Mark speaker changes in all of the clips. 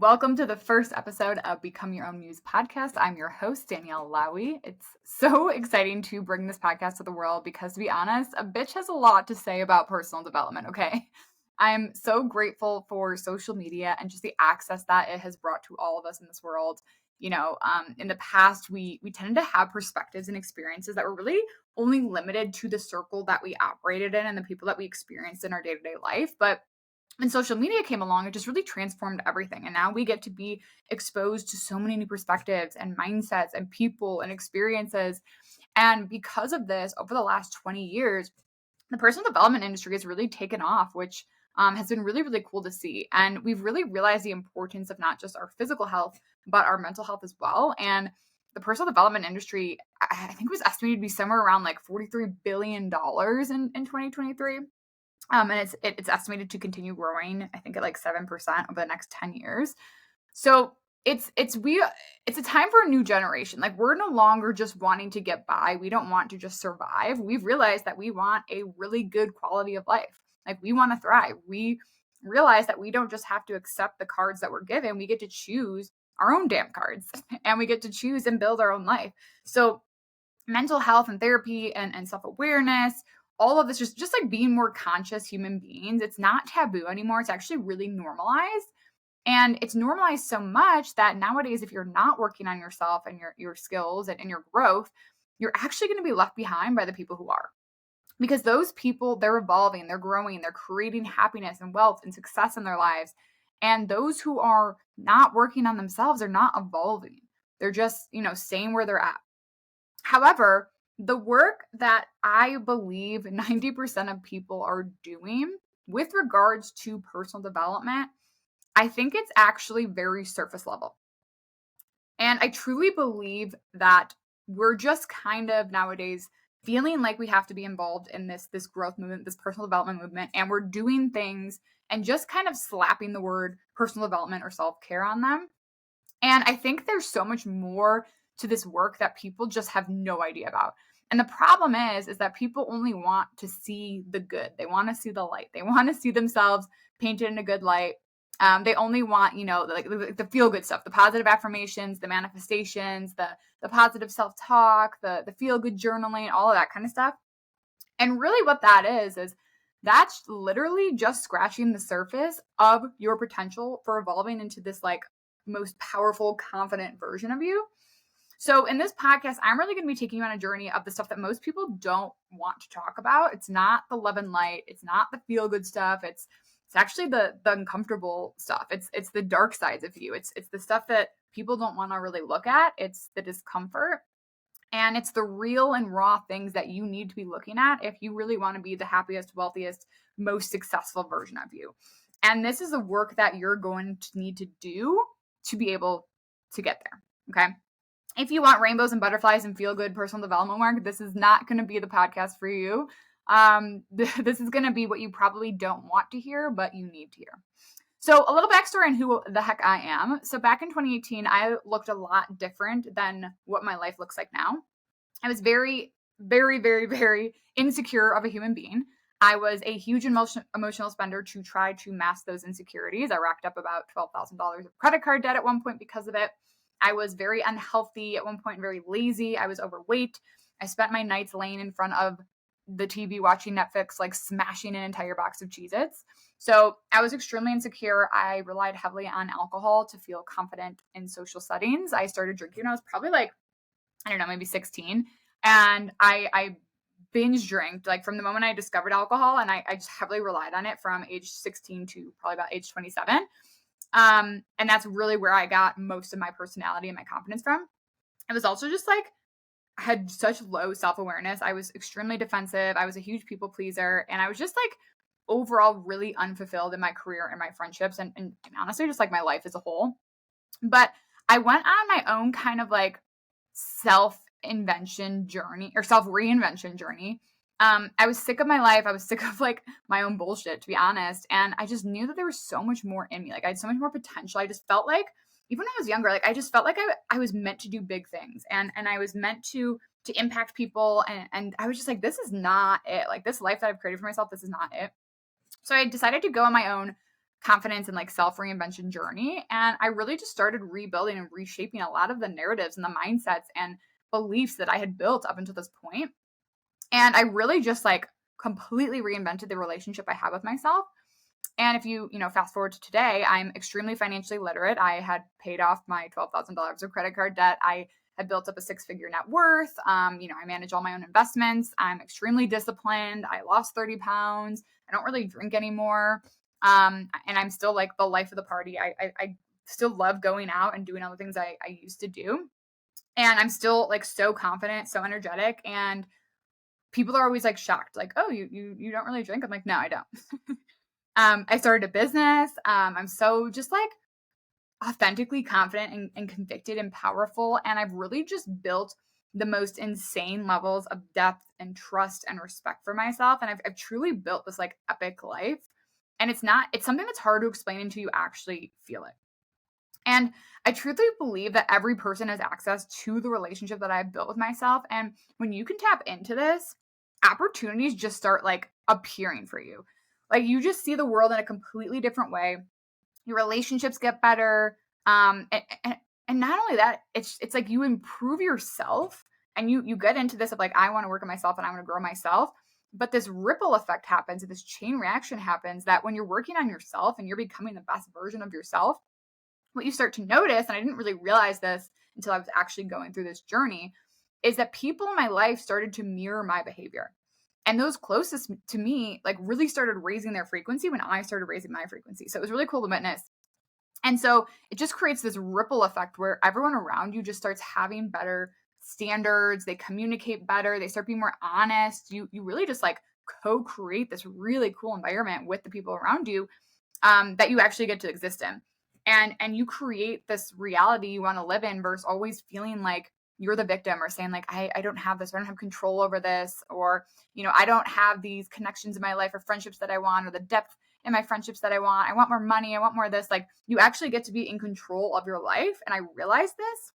Speaker 1: Welcome to the first episode of Become Your Own Muse podcast. I'm your host, Danielle Lowy. It's so exciting to bring this podcast to the world because, to be honest, a bitch has a lot to say about personal development, okay? I'm so grateful for social media and just the access that it has brought to all of us in this world. In the past, we tended to have perspectives and experiences that were really only limited to the circle that we operated in and the people that we experienced in our day-to-day life. But when social media came along, it just really transformed everything. And now we get to be exposed to so many new perspectives and mindsets and people and experiences. And because of this, over the last 20 years, the personal development industry has really taken off, which has been really, really cool to see. And we've really realized the importance of not just our physical health, but our mental health as well. And the personal development industry, I think, was estimated to be somewhere around like $43 billion in 2023. And it's estimated to continue growing, I think, at like 7% over the next 10 years. So it's a time for a new generation. Like, we're no longer just wanting to get by. We don't want to just survive. We've realized that we want a really good quality of life. Like, we want to thrive. We realize that we don't just have to accept the cards that we're given. We get to choose our own damn cards and we get to choose and build our own life. So mental health and therapy and self-awareness, all of this, just like being more conscious human beings, it's not taboo anymore. It's actually really normalized. And it's normalized so much that nowadays, if you're not working on yourself and your skills and your growth, you're actually going to be left behind by the people who are. Because those people, they're evolving, they're growing, they're creating happiness and wealth and success in their lives. And those who are not working on themselves are not evolving. They're just, staying where they're at. However, the work that I believe 90% of people are doing with regards to personal development, I think it's actually very surface level. And I truly believe that we're just kind of nowadays feeling like we have to be involved in this growth movement, this personal development movement, and we're doing things and just kind of slapping the word personal development or self-care on them. And I think there's so much more to this work that people just have no idea about. And the problem is that people only want to see the good. They want to see the light. They want to see themselves painted in a good light. They only want, like the feel good stuff, the positive affirmations, the manifestations, the positive self-talk, the feel good journaling, all of that kind of stuff. And really what that is that's literally just scratching the surface of your potential for evolving into this like most powerful, confident version of you. So in this podcast, I'm really going to be taking you on a journey of the stuff that most people don't want to talk about. It's not the love and light. It's not the feel good stuff. It's actually the uncomfortable stuff. It's the dark sides of you. It's the stuff that people don't want to really look at. It's the discomfort. And it's the real and raw things that you need to be looking at if you really want to be the happiest, wealthiest, most successful version of you. And this is the work that you're going to need to do to be able to get there. Okay. If you want rainbows and butterflies and feel good personal development work, this is not going to be the podcast for you. This is going to be what you probably don't want to hear, but you need to hear. So a little backstory on who the heck I am. So back in 2018, I looked a lot different than what my life looks like now. I was very, very, very, very insecure of a human being. I was a huge emotional spender to try to mask those insecurities. I racked up about $12,000 of credit card debt at one point because of it. I was very unhealthy at one point, very lazy. I was overweight. I spent my nights laying in front of the TV watching Netflix, like smashing an entire box of Cheez-Its. So I was extremely insecure. I relied heavily on alcohol to feel confident in social settings. I started drinking when I was probably like, I don't know, maybe 16. And I binge drank like from the moment I discovered alcohol. And I just heavily relied on it from age 16 to probably about age 27. And that's really where I got most of my personality and my confidence from. It was also just like, I had such low self-awareness. I was extremely defensive. I was a huge people pleaser. And I was just like overall really unfulfilled in my career and my friendships and honestly just like my life as a whole. But I went on my own kind of like self-invention journey or self-reinvention journey. I was sick of my life. I was sick of like my own bullshit, to be honest. And I just knew that there was so much more in me. Like I had so much more potential. I just felt like, even when I was younger, like I just felt like I was meant to do big things and I was meant to impact people. And I was just like, this is not it. Like this life that I've created for myself, this is not it. So I decided to go on my own confidence and like self-reinvention journey. And I really just started rebuilding and reshaping a lot of the narratives and the mindsets and beliefs that I had built up until this point. And I really just like completely reinvented the relationship I have with myself. And if you fast forward to today, I'm extremely financially literate. I had paid off my $12,000 of credit card debt. I had built up a 6-figure net worth. I manage all my own investments. I'm extremely disciplined. I lost 30 pounds. I don't really drink anymore. And I'm still like the life of the party. I still love going out and doing all the things I used to do. And I'm still like so confident, so energetic. And people are always like shocked, like, oh, you don't really drink? I'm like, no, I don't. I started a business. I'm so just like authentically confident and convicted and powerful. And I've really just built the most insane levels of depth and trust and respect for myself. And I've truly built this like epic life. And it's something that's hard to explain until you actually feel it. And I truly believe that every person has access to the relationship that I've built with myself. And when you can tap into this, opportunities just start like appearing for you. Like you just see the world in a completely different way. Your relationships get better. And not only that, it's like you improve yourself and you get into this of like, I want to work on myself and I want to grow myself. But this ripple effect happens and this chain reaction happens that when you're working on yourself and you're becoming the best version of yourself, what you start to notice, and I didn't really realize this until I was actually going through this journey, is that people in my life started to mirror my behavior. And those closest to me, like really started raising their frequency when I started raising my frequency. So it was really cool to witness. And so it just creates this ripple effect where everyone around you just starts having better standards. They communicate better. They start being more honest. You really just like co-create this really cool environment with the people around you that you actually get to exist in. And you create this reality you want to live in versus always feeling like you're the victim or saying like, I don't have this, or I don't have control over this, or, I don't have these connections in my life or friendships that I want, or the depth in my friendships that I want more money. I want more of this. Like you actually get to be in control of your life. And I realized this.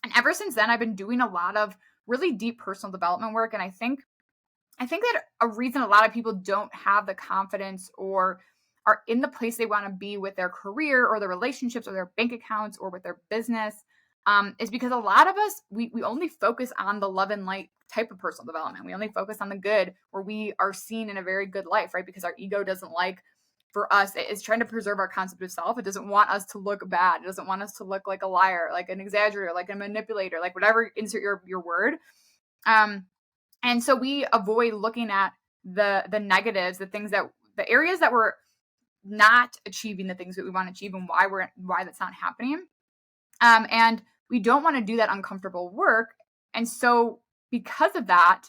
Speaker 1: And ever since then, I've been doing a lot of really deep personal development work. And I think that a reason a lot of people don't have the confidence or are in the place they want to be with their career or their relationships or their bank accounts or with their business is because a lot of us, we only focus on the love and light type of personal development. We only focus on the good where we are seen in a very good life, right? Because our ego doesn't like, for us, it's trying to preserve our concept of self. It doesn't want us to look bad. It doesn't want us to look like a liar, like an exaggerator, like a manipulator, like whatever, insert your word. And so we avoid looking at the negatives, the areas that we're not achieving the things that we want to achieve and why that's not happening. And we don't want to do that uncomfortable work. And so because of that,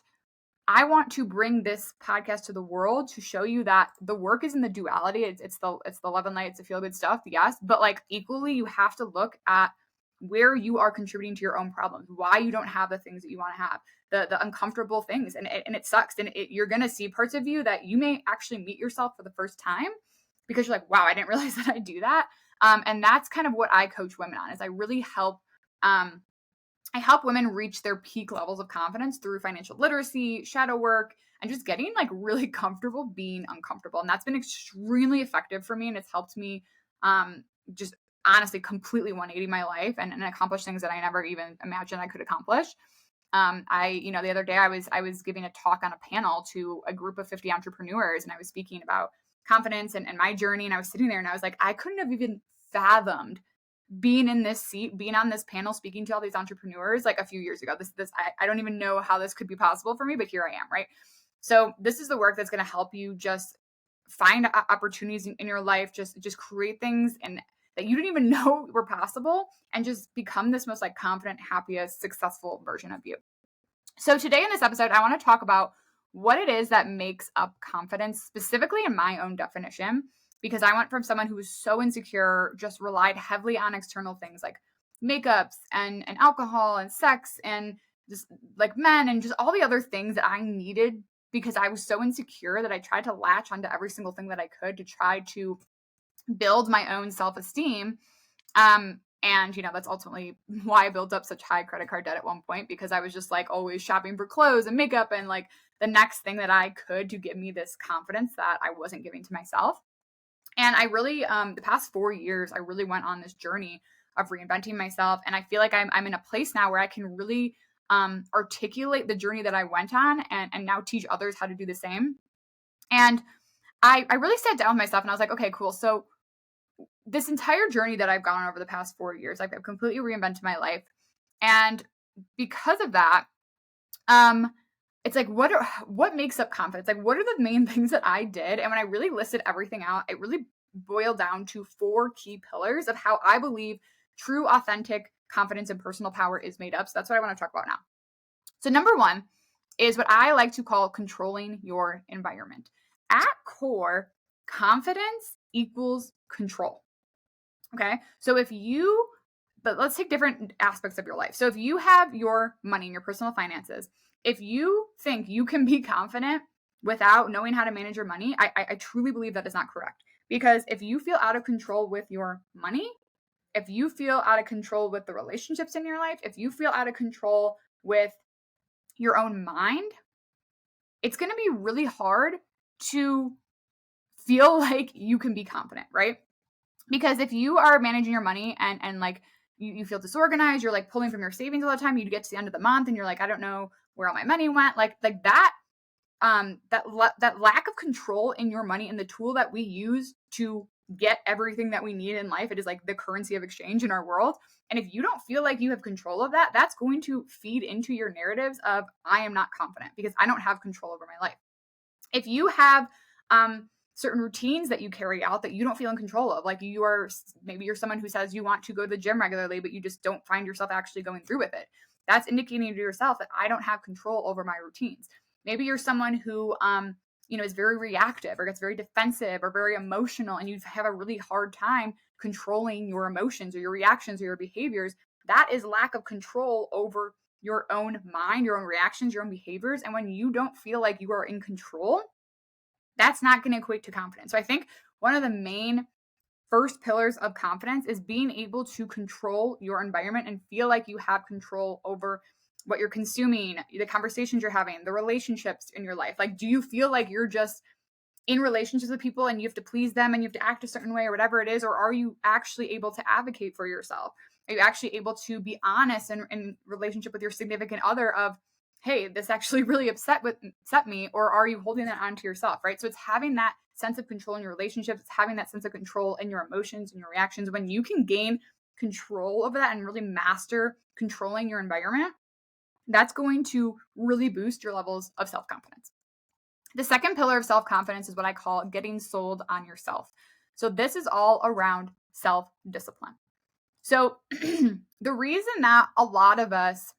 Speaker 1: I want to bring this podcast to the world to show you that the work is in the duality. It's the love and light, it's the feel good stuff. Yes. But like equally, you have to look at where you are contributing to your own problems, why you don't have the things that you want to have, the uncomfortable things. And it sucks. And you're going to see parts of you that you may actually meet yourself for the first time because you're like, wow, I didn't realize that I do that. And that's kind of what I coach women on, is I really help, I help women reach their peak levels of confidence through financial literacy, shadow work, and just getting like really comfortable being uncomfortable. And that's been extremely effective for me. And it's helped me just honestly completely 180 my life and accomplish things that I never even imagined I could accomplish. The other day I was giving a talk on a panel to a group of 50 entrepreneurs, and I was speaking about confidence and my journey. And I was sitting there and I was like, I couldn't have even fathomed being in this seat, being on this panel, speaking to all these entrepreneurs like a few years ago. I don't even know how this could be possible for me, but here I am, right? So this is the work that's going to help you just find opportunities in your life, just create things and that you didn't even know were possible, and just become this most like confident, happiest, successful version of you. So today in this episode, I want to talk about what it is that makes up confidence, specifically in my own definition, because I went from someone who was so insecure, just relied heavily on external things like makeups and alcohol and sex and just like men and just all the other things that I needed because I was so insecure that I tried to latch onto every single thing that I could to try to build my own self-esteem. And that's ultimately why I built up such high credit card debt at one point, because I was just like always shopping for clothes and makeup and like the next thing that I could to give me this confidence that I wasn't giving to myself. And I really, the past 4 years, I really went on this journey of reinventing myself. And I feel like I'm in a place now where I can really articulate the journey that I went on and now teach others how to do the same. And I really sat down with myself and I was like, okay, cool. So this entire journey that I've gone over the past 4 years, I've completely reinvented my life. And because of that, it's like, what makes up confidence? Like, what are the main things that I did? And when I really listed everything out, it really boiled down to 4 key pillars of how I believe true, authentic confidence and personal power is made up. So that's what I want to talk about now. So number 1 is what I like to call controlling your environment. At core, confidence equals control. Okay. So but let's take different aspects of your life. So if you have your money and your personal finances, if you think you can be confident without knowing how to manage your money, I truly believe that is not correct. Because if you feel out of control with your money, if you feel out of control with the relationships in your life, if you feel out of control with your own mind, it's going to be really hard to feel like you can be confident, right? Because if you are managing your money and like you feel disorganized, you're like pulling from your savings all the time, you get to the end of the month and you're like, I don't know where all my money went. Like that that lack of control in your money and the tool that we use to get everything that we need in life, it is like the currency of exchange in our world. And if you don't feel like you have control of that, that's going to feed into your narratives of I am not confident because I don't have control over my life. If you have certain routines that you carry out that you don't feel in control of, like maybe you're someone who says you want to go to the gym regularly, but you just don't find yourself actually going through with it. That's indicating to yourself that I don't have control over my routines. Maybe you're someone who, is very reactive or gets very defensive or very emotional, and you have a really hard time controlling your emotions or your reactions or your behaviors. That is lack of control over your own mind, your own reactions, your own behaviors. And when you don't feel like you are in control, that's not going to equate to confidence. So I think one of the main first pillars of confidence is being able to control your environment and feel like you have control over what you're consuming, the conversations you're having, the relationships in your life. Like, do you feel like you're just in relationships with people and you have to please them and you have to act a certain way or whatever it is? Or are you actually able to advocate for yourself? Are you actually able to be honest in relationship with your significant other of, hey, this actually really upset me? Or are you holding that onto yourself, right? So it's having that sense of control in your relationships. It's having that sense of control in your emotions and your reactions. When you can gain control over that and really master controlling your environment, that's going to really boost your levels of self-confidence. The second pillar of self-confidence is what I call getting sold on yourself. So this is all around self-discipline. So the reason that a lot of us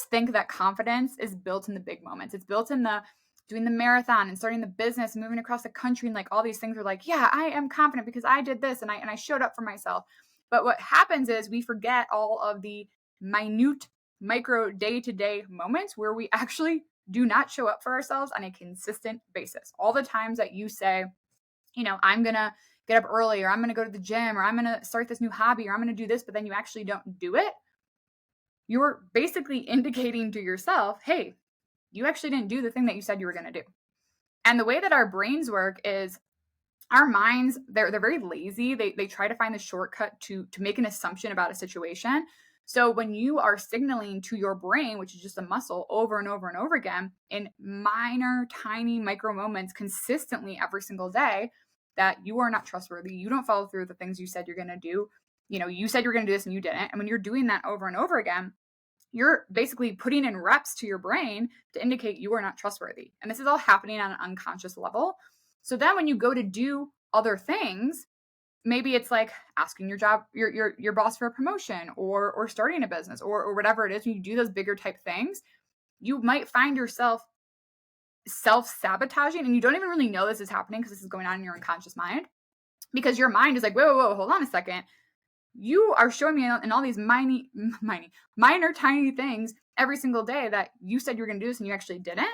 Speaker 1: think that confidence is built in the big moments. It's built in the doing the marathon and starting the business, moving across the country, and like all these things are like, yeah, I am confident because I did this and I showed up for myself. But what happens is we forget all of the minute, micro, day-to-day moments where we actually do not show up for ourselves on a consistent basis. All the times that you say, I'm going to get up early, or I'm going to go to the gym, or I'm going to start this new hobby, or I'm going to do this, but then you actually don't do it. You're basically indicating to yourself, hey, you actually didn't do the thing that you said you were going to do. And the way that our brains work is our minds, they're very lazy. They try to find the shortcut to make an assumption about a situation. So when you are signaling to your brain, which is just a muscle, over and over and over again in minor, tiny micro moments consistently every single day, that you are not trustworthy, you don't follow through with the things you said you're going to do. You said you're going to do this and you didn't. And when you're doing that over and over again, you're basically putting in reps to your brain to indicate you are not trustworthy. And this is all happening on an unconscious level. So then when you go to do other things, maybe it's like asking your boss for a promotion or starting a business or whatever it is. When you do those bigger type things, you might find yourself self-sabotaging, and you don't even really know this is happening because this is going on in your unconscious mind, because your mind is like, whoa, hold on a second. You are showing me in all these minor, tiny things every single day that you said you were going to do this and you actually didn't.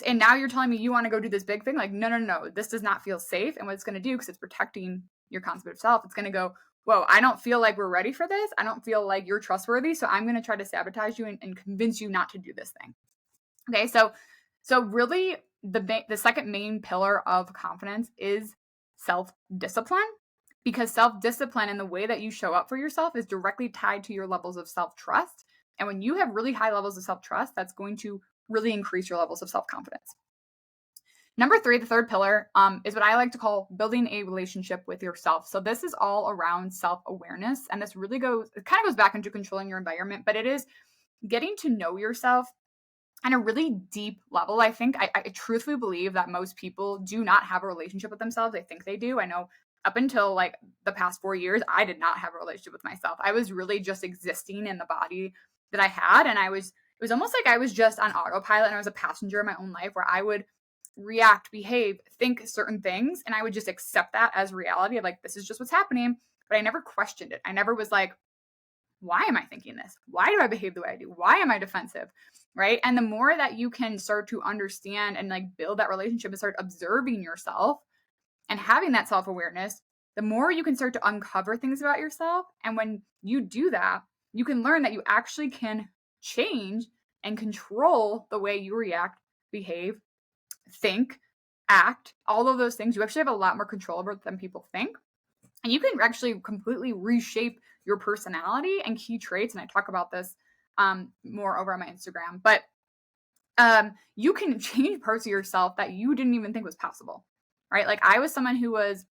Speaker 1: And now you're telling me you want to go do this big thing. Like, no, this does not feel safe. And what it's going to do, because it's protecting your concept of self, it's going to go, whoa, I don't feel like we're ready for this. I don't feel like you're trustworthy. So I'm going to try to sabotage you and convince you not to do this thing. Okay. So really the second main pillar of confidence is self-discipline, because self-discipline and the way that you show up for yourself is directly tied to your levels of self-trust. And when you have really high levels of self-trust, that's going to really increase your levels of self-confidence. Number 3, the third pillar, is what I like to call building a relationship with yourself. So this is all around self-awareness. And this really it kind of goes back into controlling your environment, but it is getting to know yourself on a really deep level. I think I truthfully believe that most people do not have a relationship with themselves. They think they do. I know up until like the past 4 years, I did not have a relationship with myself. I was really just existing in the body that I had. And it was almost like I was just on autopilot and I was a passenger in my own life where I would react, behave, think certain things. And I would just accept that as reality of like, this is just what's happening. But I never questioned it. I never was like, why am I thinking this? Why do I behave the way I do? Why am I defensive? Right. And the more that you can start to understand and like build that relationship and start observing yourself and having that self-awareness, the more you can start to uncover things about yourself. And when you do that, you can learn that you actually can change and control the way you react, behave, think, act, all of those things. You actually have a lot more control over than people think. And you can actually completely reshape your personality and key traits. And I talk about this more over on my Instagram. But you can change parts of yourself that you didn't even think was possible, right? Like I was someone who was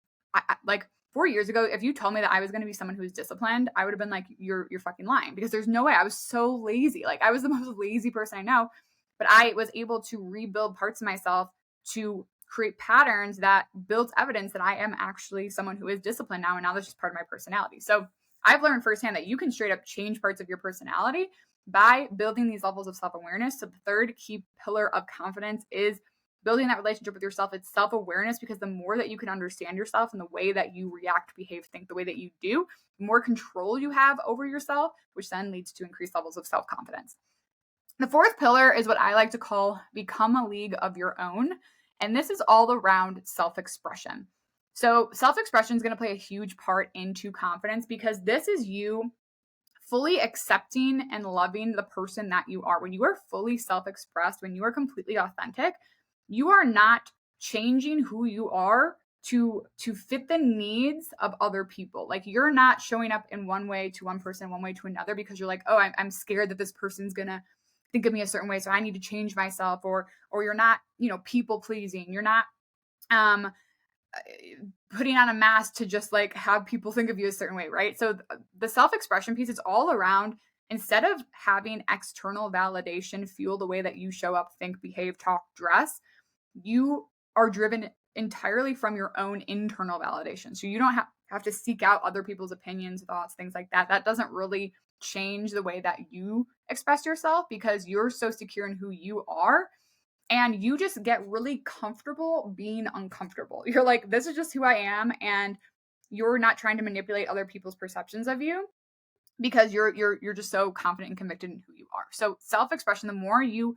Speaker 1: like 4 years ago, if you told me that I was going to be someone who was disciplined, I would have been like, you're fucking lying, because there's no way. I was so lazy. Like I was the most lazy person I know, but I was able to rebuild parts of myself to create patterns that built evidence that I am actually someone who is disciplined now. And now that's just part of my personality. So I've learned firsthand that you can straight up change parts of your personality by building these levels of self-awareness. So the third key pillar of confidence is building that relationship with yourself. It's self-awareness, because the more that you can understand yourself and the way that you react, behave, think, the way that you do, the more control you have over yourself, which then leads to increased levels of self-confidence. The fourth pillar is what I like to call become a league of your own. And this is all around self-expression. So self-expression is going to play a huge part into confidence, because this is you fully accepting and loving the person that you are. When you are fully self-expressed, when you are completely authentic, you are not changing who you are to fit the needs of other people. Like you're not showing up in one way to one person, one way to another, because you're like, oh, I'm scared that this person's going to think of me a certain way, so I need to change myself. Or you're not, people pleasing. You're not putting on a mask to just like have people think of you a certain way, right? So the self-expression piece is all around, instead of having external validation fuel the way that you show up, think, behave, talk, dress, you are driven entirely from your own internal validation. So you don't have to seek out other people's opinions, thoughts, things like that. That doesn't really change the way that you express yourself, because you're so secure in who you are. And you just get really comfortable being uncomfortable. You're like, this is just who I am. And you're not trying to manipulate other people's perceptions of you, because you're just so confident and convicted in who you are. So self-expression, the more you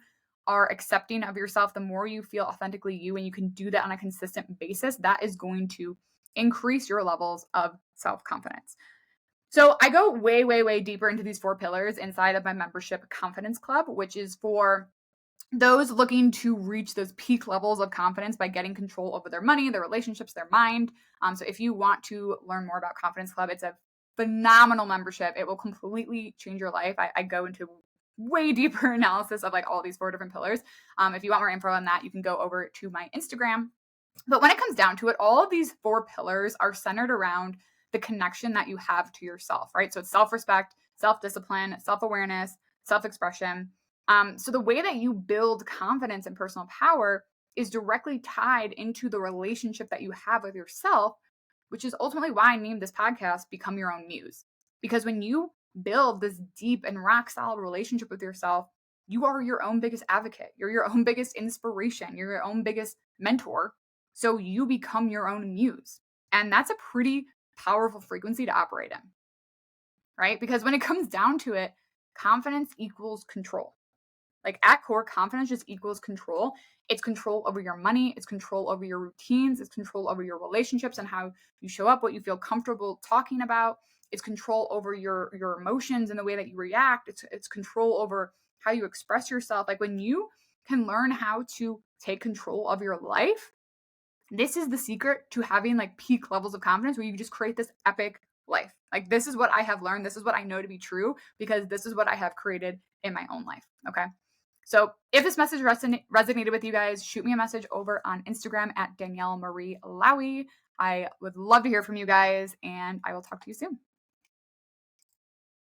Speaker 1: are accepting of yourself, the more you feel authentically you, and you can do that on a consistent basis, that is going to increase your levels of self-confidence. So I go way, way, way deeper into these 4 pillars inside of my membership Confidence Club, which is for those looking to reach those peak levels of confidence by getting control over their money, their relationships, their mind. So if you want to learn more about Confidence Club, it's a phenomenal membership. It will completely change your life. I go into way deeper analysis of like all these 4 different pillars. If you want more info on that, you can go over to my Instagram. But when it comes down to it, all of these 4 pillars are centered around the connection that you have to yourself, right? So it's self-respect, self-discipline, self-awareness, self-expression. So the way that you build confidence and personal power is directly tied into the relationship that you have with yourself, which is ultimately why I named this podcast Become Your Own Muse. Because when you build this deep and rock solid relationship with yourself, you are your own biggest advocate. You're your own biggest inspiration. You're your own biggest mentor. So you become your own muse. And that's a pretty powerful frequency to operate in, right? Because when it comes down to it, confidence equals control. Like at core, confidence just equals control. It's control over your money. It's control over your routines. It's control over your relationships and how you show up, what you feel comfortable talking about. It's control over your emotions and the way that you react. It's control over how you express yourself. Like when you can learn how to take control of your life, This is the secret to having like peak levels of confidence where you just create this epic life. Like, this is what I have learned. This is what I know to be true because this is what I have created in my own life. Okay. So if this message resonated with you guys, shoot me a message over on Instagram at Danielle Marie Lowy. I would love to hear from you guys, and I will talk to you soon.